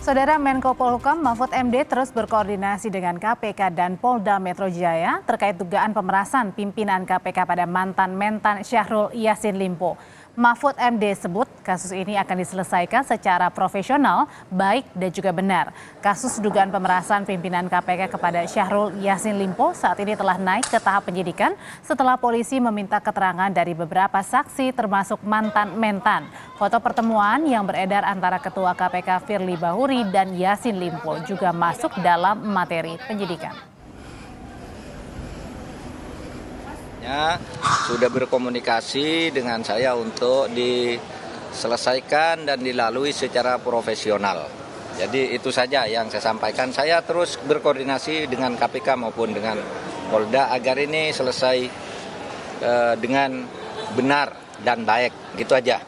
Saudara Menko Polhukam Mahfud MD terus berkoordinasi dengan KPK dan Polda Metro Jaya terkait dugaan pemerasan pimpinan KPK pada mantan Mentan Syahrul Yassin Limpo. Mahfud MD sebut kasus ini akan diselesaikan secara profesional, baik dan juga benar. Kasus dugaan pemerasan pimpinan KPK kepada Syahrul Yassin Limpo saat ini telah naik ke tahap penyidikan setelah polisi meminta keterangan dari beberapa saksi termasuk mantan Mentan. Foto pertemuan yang beredar antara Ketua KPK Firly Bahuri dan Yassin Limpo juga masuk dalam materi penyidikan. Sudah berkomunikasi dengan saya untuk diselesaikan dan dilalui secara profesional. Jadi itu saja yang saya sampaikan. Saya terus berkoordinasi dengan KPK maupun dengan Polda agar ini selesai dengan benar dan baik. Gitu aja.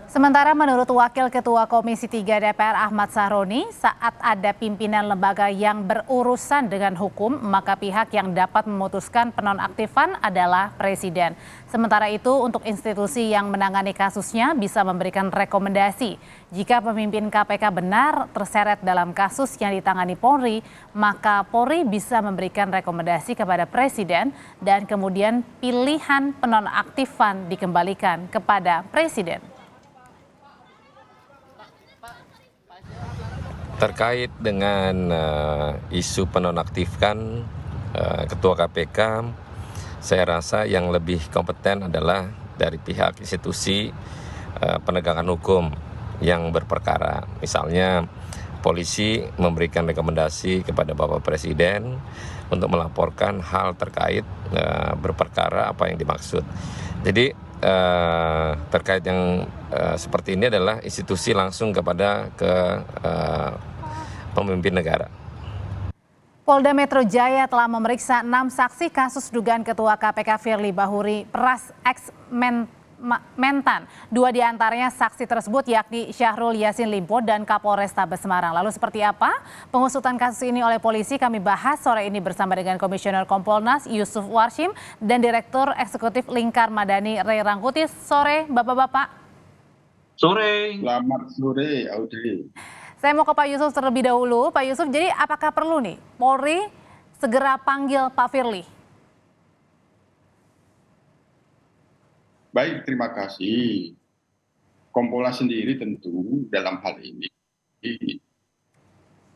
Sementara menurut Wakil Ketua Komisi 3 DPR Ahmad Sahroni, saat ada pimpinan lembaga yang berurusan dengan hukum, maka pihak yang dapat memutuskan penonaktifan adalah Presiden. Sementara itu, untuk institusi yang menangani kasusnya bisa memberikan rekomendasi. Jika pemimpin KPK benar terseret dalam kasus yang ditangani Polri, maka Polri bisa memberikan rekomendasi kepada Presiden dan kemudian pilihan penonaktifan dikembalikan kepada Presiden. Terkait dengan isu penonaktifkan Ketua KPK, saya rasa yang lebih kompeten adalah dari pihak institusi penegakan hukum yang berperkara. Misalnya polisi memberikan rekomendasi kepada Bapak Presiden untuk melaporkan hal terkait berperkara apa yang dimaksud. Jadi terkait yang seperti ini adalah institusi langsung kepada pemimpin negara. Polda Metro Jaya telah memeriksa 6 saksi kasus dugaan Ketua KPK Firly Bahuri peras Mentan. 2 diantaranya saksi tersebut yakni Syahrul Yassin Limpo dan Kapolrestabes Semarang. Lalu seperti apa pengusutan kasus ini oleh polisi? Kami bahas sore ini bersama dengan Komisioner Kompolnas Yusuf Warshim dan Direktur Eksekutif Lingkar Madani Ray Rangkuti. Sore Bapak-Bapak. Sore. Selamat sore Audrey. Saya mau ke Pak Yusuf terlebih dahulu. Pak Yusuf, jadi apakah perlu nih Polri segera panggil Pak Firly? Baik, terima kasih. Kompolnas sendiri tentu dalam hal ini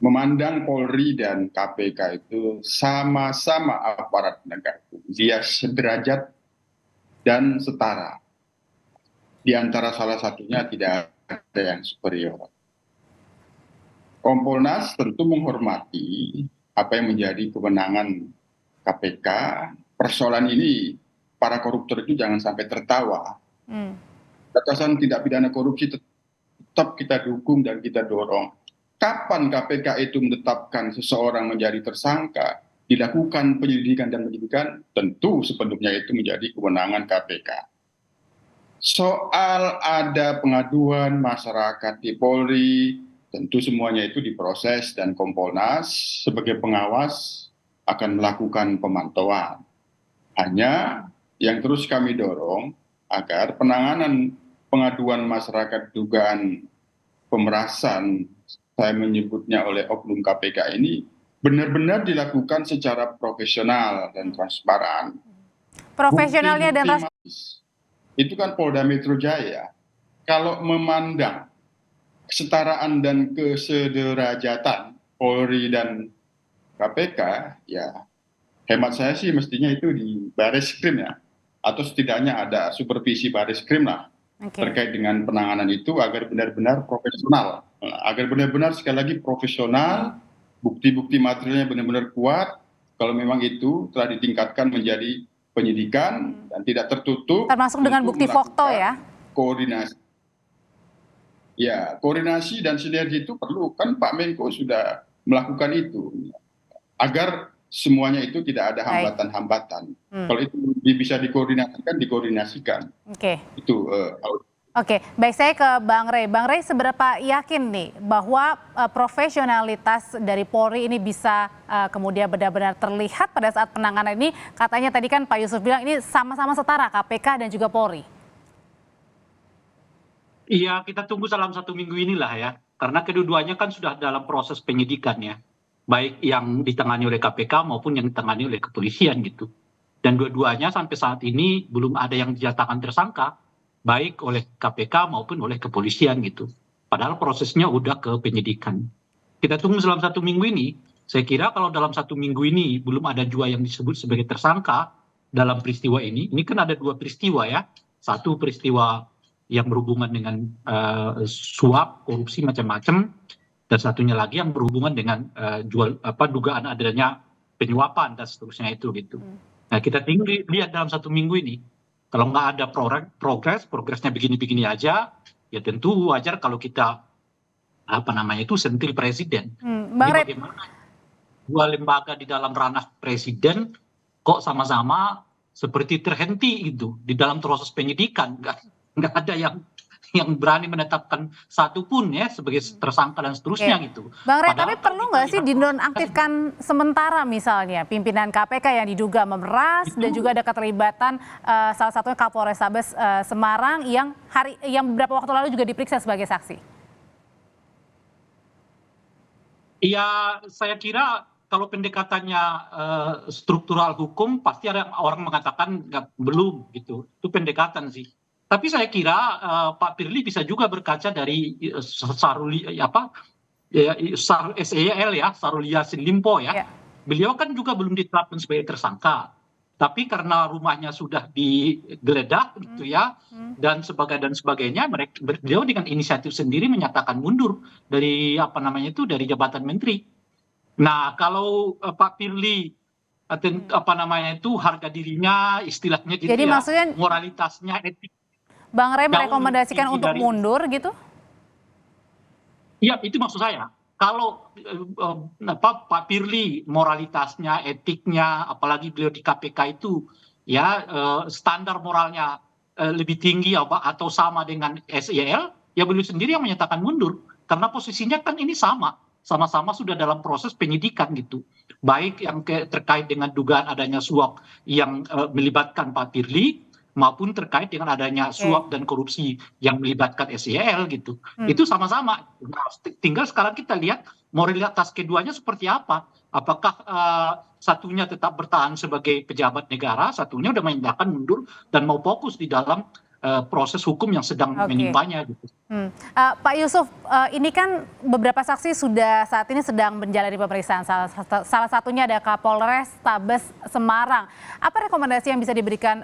memandang Polri dan KPK itu sama-sama aparat penegak hukum. Dia sederajat dan setara. Di antara salah satunya tidak ada yang superior. Kompolnas tentu menghormati apa yang menjadi kewenangan KPK. Persoalan ini para koruptor itu jangan sampai tertawa. Batasan tindak pidana korupsi tetap kita dukung dan kita dorong. Kapan KPK itu menetapkan seseorang menjadi tersangka, dilakukan penyelidikan dan penyidikan, tentu sepenuhnya itu menjadi kewenangan KPK. Soal ada pengaduan masyarakat di Polri, tentu semuanya itu diproses dan Kompolnas sebagai pengawas akan melakukan pemantauan. Hanya yang terus kami dorong agar penanganan pengaduan masyarakat dugaan pemerasan, saya menyebutnya oleh oknum KPK ini, benar-benar dilakukan secara profesional dan transparan. Profesionalnya dan itu kan Polda Metro Jaya. Kalau memandang kesetaraan dan kesederajatan Polri dan KPK, ya hemat saya sih mestinya itu di Bareskrim ya, atau setidaknya ada supervisi Bareskrim lah terkait dengan penanganan itu agar benar-benar profesional, agar benar-benar sekali lagi profesional, bukti-bukti materialnya benar-benar kuat. Kalau memang itu telah ditingkatkan menjadi penyidikan dan tidak tertutup, termasuk dengan bukti foto ya. Koordinasi. Ya, koordinasi dan sinergi itu perlu, kan Pak Menko sudah melakukan itu agar semuanya itu tidak ada hambatan-hambatan. Kalau itu bisa dikoordinasikan. Itu. Oke, baik, saya ke Bang Ray. Bang Ray, seberapa yakin nih bahwa profesionalitas dari Polri ini bisa kemudian benar-benar terlihat pada saat penanganan ini? Katanya tadi kan Pak Yusuf bilang ini sama-sama setara KPK dan juga Polri. Iya, kita tunggu dalam 1 minggu inilah ya. Karena kedua-duanya kan sudah dalam proses penyidikan ya. Baik yang ditangani oleh KPK maupun yang ditangani oleh kepolisian gitu. Dan dua-duanya sampai saat ini belum ada yang dinyatakan tersangka, baik oleh KPK maupun oleh kepolisian gitu. Padahal prosesnya udah ke penyidikan. Kita tunggu dalam 1 minggu ini. Saya kira kalau dalam 1 minggu ini belum ada juga yang disebut sebagai tersangka dalam peristiwa ini kan ada 2 peristiwa ya. Satu peristiwa yang berhubungan dengan suap, korupsi macam-macam, dan satunya lagi yang berhubungan dengan dugaan adanya penyuapan dan seterusnya itu gitu. Nah kita tinggal lihat dalam 1 minggu ini, kalau nggak ada progresnya begini-begini aja, ya tentu wajar kalau kita sentil presiden. Bang Ini Red, bagaimana dua lembaga di dalam ranah presiden kok sama-sama seperti terhenti gitu di dalam proses penyidikan, nggak ada yang berani menetapkan satu pun ya sebagai tersangka dan seterusnya gitu. Bang Red, Padahal tapi perlu nggak sih kita lihat dinonaktifkan sementara misalnya pimpinan KPK yang diduga memeras dan juga ada keterlibatan salah satunya Kapolrestabes Semarang yang beberapa waktu lalu juga diperiksa sebagai saksi? Iya, saya kira kalau pendekatannya struktural hukum pasti ada orang mengatakan belum gitu. Itu pendekatan sih. Tapi saya kira Pak Firly bisa juga berkaca dari Syahrul Yassin Limpo ya. Ya. Beliau kan juga belum ditetapkan sebagai tersangka. Tapi karena rumahnya sudah digeledah gitu ya, dan sebagainya, beliau dengan inisiatif sendiri menyatakan mundur dari dari jabatan menteri. Nah, kalau Pak Firly harga dirinya istilahnya gitu Jadi ya, maksudnya moralitasnya, etik. Bang Ray Jauh merekomendasikan lebih tinggi untuk dari- mundur gitu? Iya, itu maksud saya. Kalau Pak Firly moralitasnya, etiknya, apalagi beliau di KPK itu ya standar moralnya lebih tinggi atau sama dengan SEL, ya beliau sendiri yang menyatakan mundur karena posisinya kan ini sama-sama sudah dalam proses penyidikan gitu. Baik yang terkait dengan dugaan adanya suap yang melibatkan Pak Firly maupun terkait dengan adanya suap dan korupsi yang melibatkan SEL gitu. Itu sama-sama. Nah, tinggal sekarang kita lihat moralitas keduanya seperti apa. Apakah satunya tetap bertahan sebagai pejabat negara, satunya udah menyatakan mundur dan mau fokus di dalam proses hukum yang sedang menimpanya gitu. Pak Yusuf, ini kan beberapa saksi saat ini sedang menjalani pemeriksaan. Salah satunya ada Kapolrestabes Semarang. Apa rekomendasi yang bisa diberikan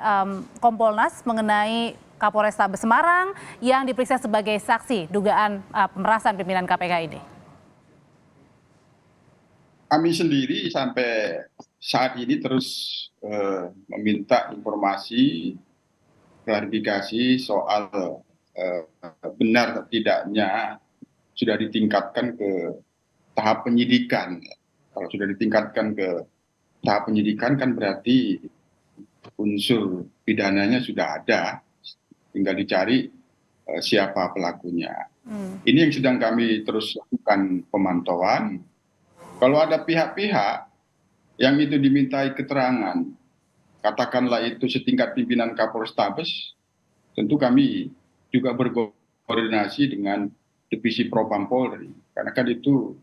Kompolnas mengenai Kapolrestabes Semarang yang diperiksa sebagai saksi dugaan pemerasan pimpinan KPK ini? Kami sendiri sampai saat ini terus meminta informasi, klarifikasi soal benar atau tidaknya sudah ditingkatkan ke tahap penyidikan. Kalau sudah ditingkatkan ke tahap penyidikan kan berarti unsur pidananya sudah ada, tinggal dicari siapa pelakunya. Ini yang sedang kami terus lakukan pemantauan. Kalau ada pihak-pihak yang itu dimintai keterangan, katakanlah itu setingkat pimpinan Kapolrestabes, tentu kami juga berkoordinasi dengan Divisi Propam Polri. Karena kan itu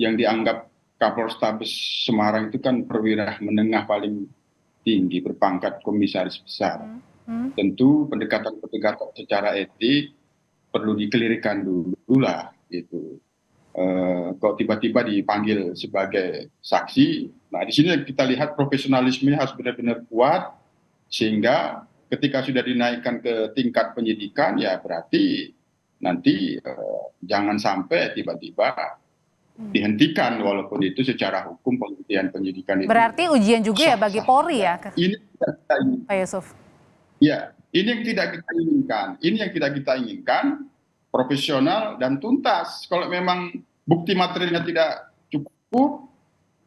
yang dianggap Kapolrestabes Semarang itu kan perwira menengah paling tinggi, berpangkat komisaris besar. Tentu pendekatan secara etik perlu dikelirkan dulu lah gitu. Kalau tiba-tiba dipanggil sebagai saksi, nah di sini kita lihat profesionalismenya harus benar-benar kuat, sehingga ketika sudah dinaikkan ke tingkat penyidikan ya berarti nanti jangan sampai tiba-tiba dihentikan walaupun itu secara hukum penghentian penyidikan itu. Berarti ujian juga ya bagi Polri ya, Ini Pak Yusuf? Ya, ini yang tidak kita inginkan. Ini yang tidak kita inginkan, profesional dan tuntas. Kalau memang bukti materialnya tidak cukup,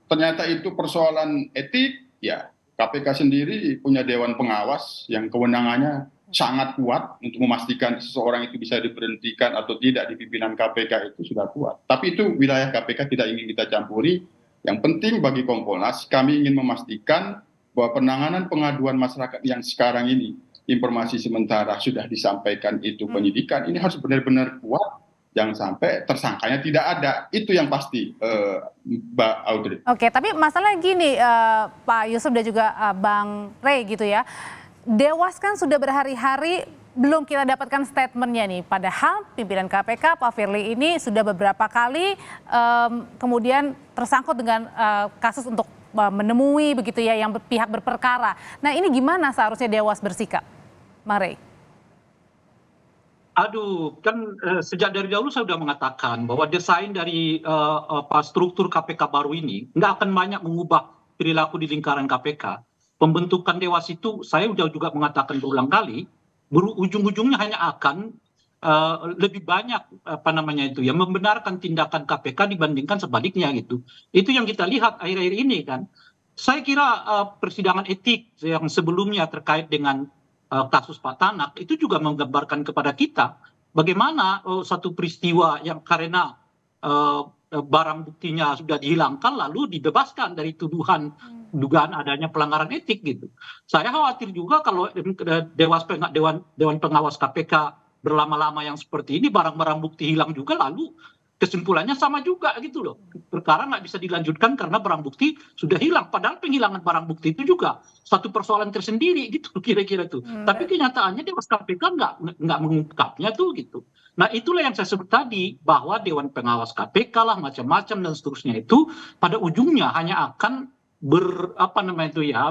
ternyata itu persoalan etik, ya KPK sendiri punya dewan pengawas yang kewenangannya sangat kuat untuk memastikan seseorang itu bisa diberhentikan atau tidak di pimpinan KPK itu sudah kuat. Tapi itu wilayah KPK tidak ingin kita campuri. Yang penting bagi Kompolnas, kami ingin memastikan bahwa penanganan pengaduan masyarakat yang sekarang ini informasi sementara sudah disampaikan itu penyidikan, ini harus benar-benar kuat, jangan sampai tersangkanya tidak ada. Itu yang pasti, Mbak Audrey. Oke, tapi masalahnya gini, Pak Yusuf dan juga Bang Rey gitu ya. Dewas kan sudah berhari-hari belum kita dapatkan statementnya nih. Padahal pimpinan KPK Pak Firly ini sudah beberapa kali kemudian tersangkut dengan kasus untuk menemui begitu ya yang pihak berperkara. Nah ini gimana seharusnya Dewas bersikap, Bang Rey? Aduh, kan sejak dari dahulu saya sudah mengatakan bahwa desain dari struktur KPK baru ini nggak akan banyak mengubah perilaku di lingkaran KPK. Pembentukan Dewas itu saya sudah juga mengatakan berulang kali, ujung-ujungnya hanya akan lebih banyak membenarkan tindakan KPK dibandingkan sebaliknya gitu. Itu yang kita lihat akhir-akhir ini kan. Saya kira persidangan etik yang sebelumnya terkait dengan kasus Pak Tanak itu juga menggambarkan kepada kita bagaimana satu peristiwa yang karena barang buktinya sudah dihilangkan lalu dibebaskan dari tuduhan dugaan adanya pelanggaran etik gitu. Saya khawatir juga kalau Dewan Pengawas KPK berlama-lama yang seperti ini barang-barang bukti hilang juga lalu kesimpulannya sama juga gitu loh. Perkara nggak bisa dilanjutkan karena barang bukti sudah hilang. Padahal penghilangan barang bukti itu juga satu persoalan tersendiri gitu kira-kira tuh. Tapi kenyataannya Dewas KPK nggak mengungkapnya tuh gitu. Nah itulah yang saya sebut tadi bahwa Dewan Pengawas KPK lah macam-macam dan seterusnya itu pada ujungnya hanya akan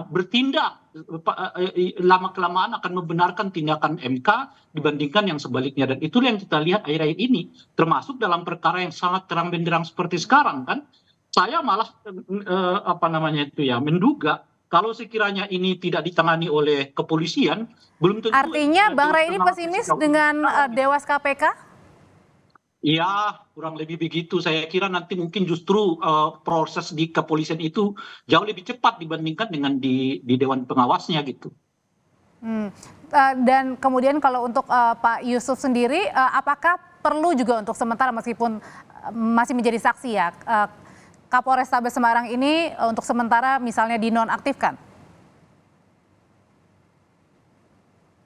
bertindak lama kelamaan akan membenarkan tindakan MK dibandingkan yang sebaliknya, dan itulah yang kita lihat akhir-akhir ini termasuk dalam perkara yang sangat terang benderang seperti sekarang kan. Saya malah menduga kalau sekiranya ini tidak ditangani oleh kepolisian belum tentu. Artinya Bang Rey ini pesimis dengan Dewas KPK? Iya, kurang lebih begitu. Saya kira nanti mungkin justru proses di kepolisian itu jauh lebih cepat dibandingkan dengan di Dewan Pengawasnya gitu. Dan kemudian kalau untuk Pak Yusuf sendiri, apakah perlu juga untuk sementara meskipun masih menjadi saksi ya, Kapolres Tabes Semarang ini untuk sementara misalnya dinonaktifkan?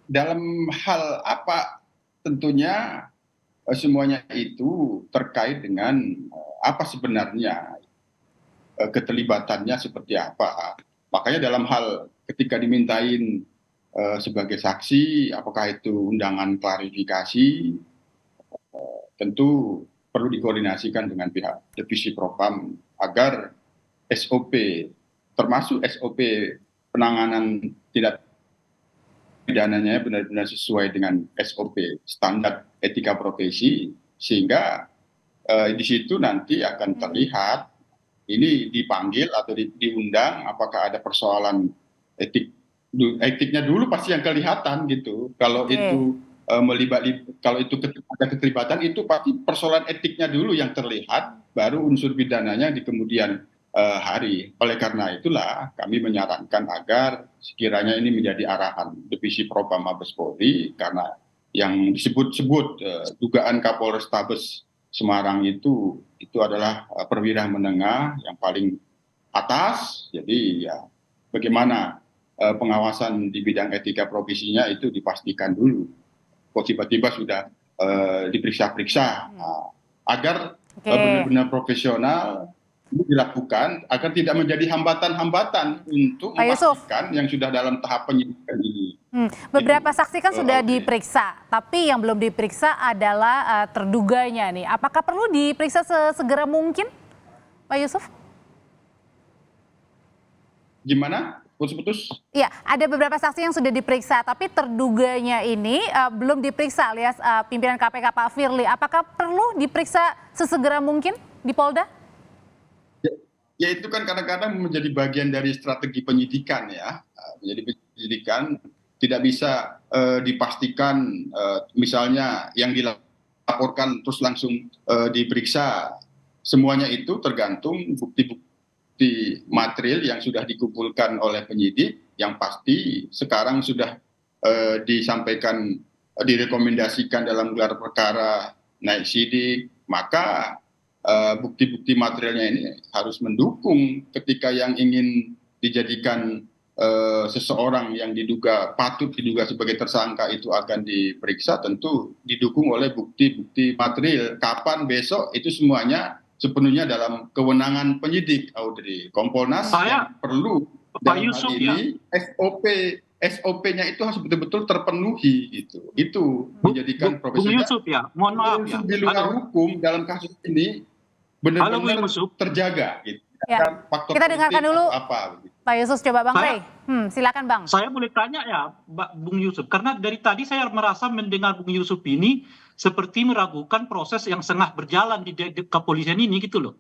Dalam hal apa tentunya semuanya itu terkait dengan apa sebenarnya keterlibatannya seperti apa. Makanya dalam hal ketika dimintain sebagai saksi, apakah itu undangan klarifikasi, tentu perlu dikoordinasikan dengan pihak Divisi Propam agar SOP, termasuk SOP penanganan tindak pidananya benar-benar sesuai dengan SOP standar etika profesi, sehingga di situ nanti akan terlihat ini dipanggil atau diundang apakah ada persoalan etiknya dulu pasti yang kelihatan gitu. Kalau itu kalau itu ada keterlibatan itu pasti persoalan etiknya dulu yang terlihat, baru unsur pidananya di kemudian hari. Oleh karena itulah kami menyarankan agar sekiranya ini menjadi arahan Divisi Propam Mabes Polri, karena yang disebut-sebut dugaan Kapolres Tabes Semarang itu adalah perwira menengah yang paling atas. Jadi ya bagaimana pengawasan di bidang etika profesinya itu dipastikan dulu. Kok tiba-tiba sudah diperiksa-periksa agar benar-benar profesional dilakukan agar tidak menjadi hambatan-hambatan untuk memastikan yang sudah dalam tahap penyidikan ini. Beberapa saksi kan sudah diperiksa, tapi yang belum diperiksa adalah terduganya nih. Apakah perlu diperiksa sesegera mungkin, Pak Yusuf? Gimana? Putus-putus? Iya, ada beberapa saksi yang sudah diperiksa, tapi terduganya ini belum diperiksa alias pimpinan KPK Pak Firly. Apakah perlu diperiksa sesegera mungkin di Polda? Ya itu kan kadang-kadang menjadi bagian dari strategi penyidikan ya. Menjadi penyidikan tidak bisa dipastikan misalnya yang dilaporkan terus langsung diperiksa. Semuanya itu tergantung bukti-bukti material yang sudah dikumpulkan oleh penyidik, yang pasti sekarang sudah disampaikan, direkomendasikan dalam gelar perkara naik sidik, maka bukti-bukti materialnya ini harus mendukung ketika yang ingin dijadikan seseorang yang patut diduga sebagai tersangka itu akan diperiksa, tentu didukung oleh bukti-bukti material. Kapan, besok, itu semuanya sepenuhnya dalam kewenangan penyidik, Audrey. Kompolnas yang perlu dalam hal ini SOP-nya itu harus betul-betul terpenuhi gitu. Itu menjadikan profesional. Bung Yusuf ya, mohon maaf ya. Di luar hukum dalam kasus ini benar-benar terjaga gitu. Ya. Kita dengarkan dulu apa, gitu. Pak Yusuf, coba Bang Rey. Silakan Bang. Saya boleh tanya ya Bung Yusuf, karena dari tadi saya merasa mendengar Bung Yusuf ini seperti meragukan proses yang setengah berjalan di kepolisian ini gitu loh.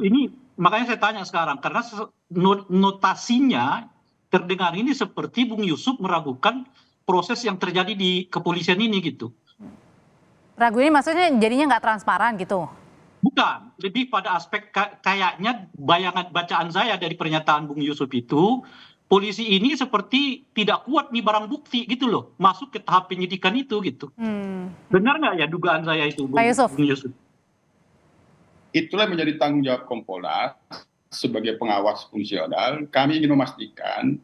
Ini makanya saya tanya sekarang, karena notasinya terdengar ini seperti Bung Yusuf meragukan proses yang terjadi di kepolisian ini gitu. Ragu ini maksudnya jadinya nggak transparan gitu? Bukan, lebih pada aspek kayaknya bayangan bacaan saya dari pernyataan Bung Yusuf itu, polisi ini seperti tidak kuat nih barang bukti gitu loh, masuk ke tahap penyidikan itu gitu. Benar nggak ya dugaan saya itu, Bung Yusuf? Itulah menjadi tanggung jawab Kompolnas sebagai pengawas fungsional. Kami ingin memastikan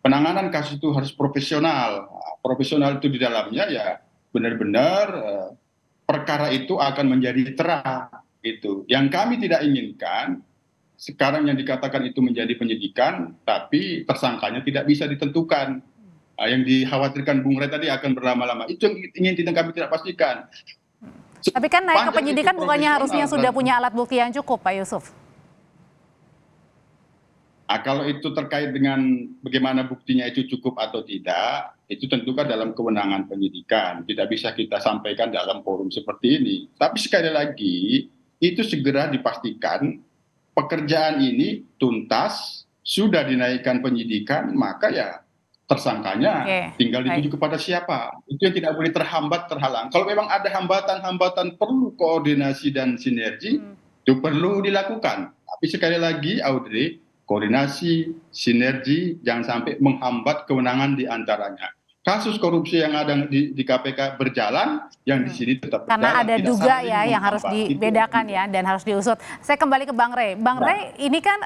penanganan kasus itu harus profesional. Profesional itu di dalamnya ya benar-benar perkara itu akan menjadi terang. Itu yang kami tidak inginkan. Sekarang yang dikatakan itu menjadi penyidikan, tapi tersangkanya tidak bisa ditentukan. Yang dikhawatirkan Bung Rey tadi akan berlama-lama. Itu yang ingin kami tidak pastikan. Tapi kan naik ke penyidikan bukannya harusnya sudah punya alat bukti yang cukup, Pak Yusuf? Kalau itu terkait dengan bagaimana buktinya itu cukup atau tidak, itu tentu kan dalam kewenangan penyidikan. Tidak bisa kita sampaikan dalam forum seperti ini. Tapi sekali lagi, itu segera dipastikan pekerjaan ini tuntas, sudah dinaikkan penyidikan, maka ya tersangkanya tinggal dituju kepada siapa. Itu yang tidak boleh terhalang. Kalau memang ada hambatan-hambatan perlu koordinasi dan sinergi, itu perlu dilakukan. Tapi sekali lagi, Audrey, koordinasi, sinergi, jangan sampai menghambat kewenangan di antaranya. Kasus korupsi yang ada di KPK berjalan, yang di sini tetap berjalan. Karena ada juga ya yang harus dibedakan ya dan harus diusut. Saya kembali ke Bang Rey. Bang Rey, ini kan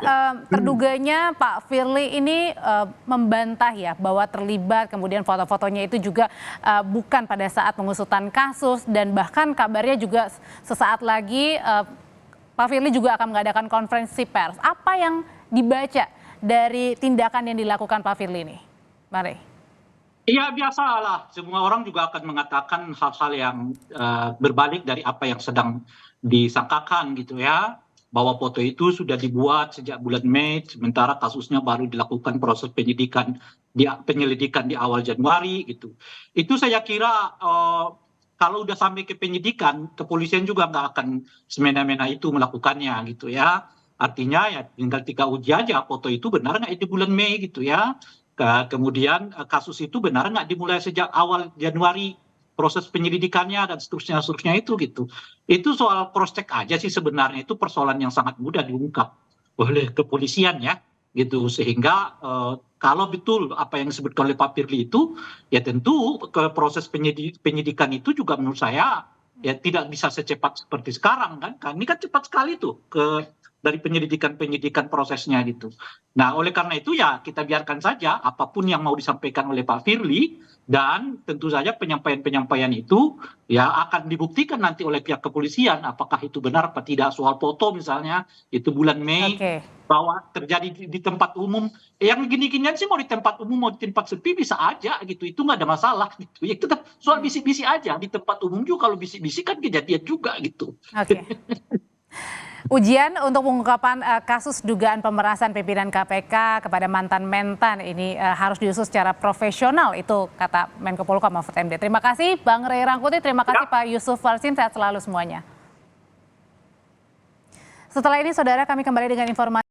terduganya Pak Firly ini membantah ya bahwa terlibat, kemudian foto-fotonya itu juga bukan pada saat pengusutan kasus, dan bahkan kabarnya juga sesaat lagi Pak Firly juga akan mengadakan konferensi pers. Apa yang dibaca dari tindakan yang dilakukan Pak Firly ini, Bang Rey? Iya, biasalah, semua orang juga akan mengatakan hal-hal yang berbalik dari apa yang sedang disangkakan gitu ya, bahwa foto itu sudah dibuat sejak bulan Mei, sementara kasusnya baru dilakukan proses penyelidikan di awal Januari gitu. Itu saya kira kalau udah sampai ke penyidikan, kepolisian juga nggak akan semena-mena itu melakukannya gitu ya. Artinya ya tinggal uji aja foto itu benar nggak di bulan Mei gitu ya. Kemudian kasus itu benar nggak dimulai sejak awal Januari, proses penyelidikannya dan seterusnya itu gitu. Itu soal cross check aja sih sebenarnya, itu persoalan yang sangat mudah diungkap oleh kepolisian ya gitu. Sehingga kalau betul apa yang disebutkan oleh Pak Firly itu, ya tentu ke proses penyidikan itu juga menurut saya ya tidak bisa secepat seperti sekarang kan. Ini kan cepat sekali tuh dari penyidikan prosesnya gitu. Nah, oleh karena itu ya kita biarkan saja apapun yang mau disampaikan oleh Pak Firly, dan tentu saja penyampaian itu ya akan dibuktikan nanti oleh pihak kepolisian apakah itu benar apa tidak. Soal foto misalnya itu bulan Mei bahwa terjadi di tempat umum, yang gini-ginian sih mau di tempat umum mau di tempat sepi bisa aja gitu, itu nggak ada masalah gitu. Ya tetap soal bisik-bisik aja di tempat umum juga, kalau bisik-bisik kan kejadian juga gitu. Ujian untuk pengungkapan kasus dugaan pemerasan pimpinan KPK kepada mantan-mentan ini harus diusut secara profesional, itu kata Menko Polhukam Mahfud MD. Terima kasih Bang Rey Rangkuti, terima kasih Pak Yusuf Warsim, sehat selalu semuanya. Setelah ini saudara, kami kembali dengan informasi.